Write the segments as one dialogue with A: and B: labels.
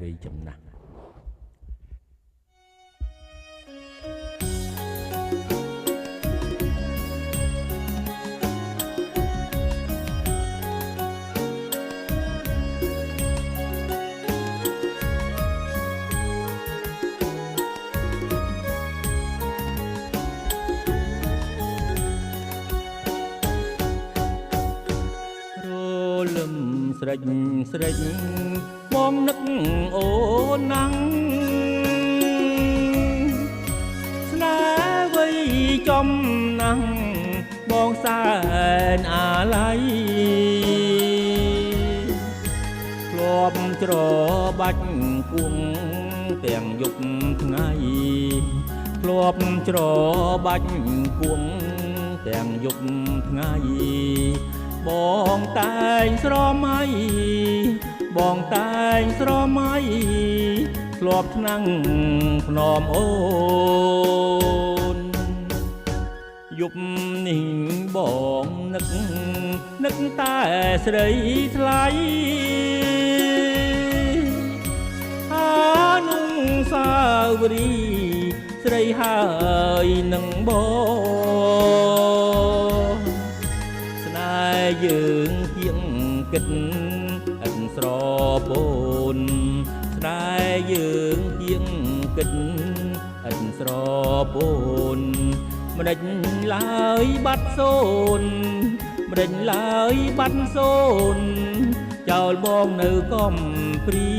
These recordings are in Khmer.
A: វ័យចំណាស់លឹមស្រេចស្រេចបងនឹកអូនណាំងស្នេហ៍វ័យចំណាំងបងសែនអាល័យធ្លាប់ច្របាច់គួងទាំងយប់ថ្ងៃធ្លាប់ច្របាច់គួងទាំងយប់ថ្ងៃបងតែងស្រមៃបងតែងស្រមៃធ្លាប់ថ្នាំងភ្នំអូនយប់នេះបងនឹកតែស្រីថ្លៃអានុងសាវរីស្រីហើយនឹងបងយើងជាងគិតអិនស្រពូនស្នេហ៍យើងជាងគិតអិនស្រពូនមិនដេចឡើយបាត់សូនមិនដេចឡើយបាត់សូនចោលបងនៅកំព្រី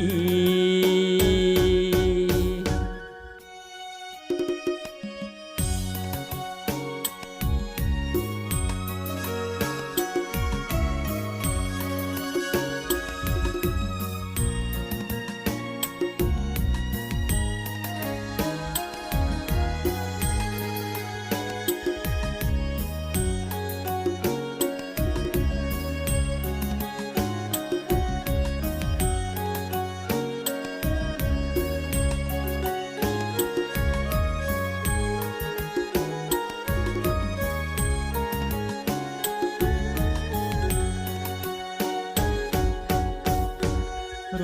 A: រ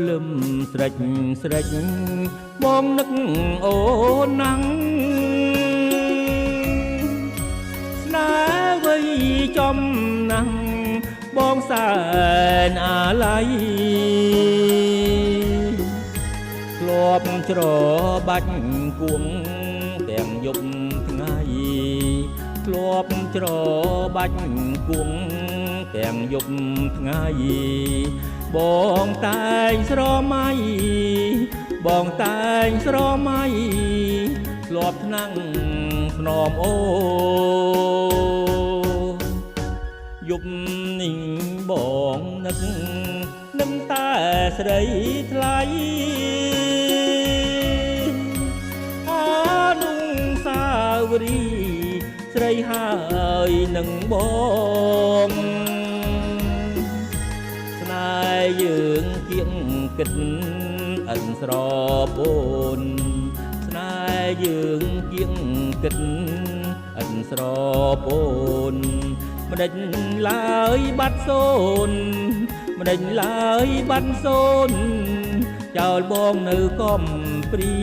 A: លឹមស្រេចស្រេចបងនឹកអូនណាំងស្នេហ៍វ័យចំណាំងបងសែនអាល័យធ្លាប់ច្របាច់គួងទាំងយប់ថ្ងៃធ្លាប់ច្របាច់គួងទាំងយប់ថ្ងៃបងតែងស្រមៃបងតែងស្រមៃធ្លាប់ថ្នាំងភ្នំអូយប់នេះបងនឹកតែស្រីថ្លៃអានុងសាវរីស្រីហើយនឹងបងយើងជាងគិតអិនស្រពូនស្នេហ៍យើងជាងគិតអិនស្រពូនមិនដេចឡើយបាត់សូនមិនដេចឡើយបាត់សូនចោលបងនៅកំព្រី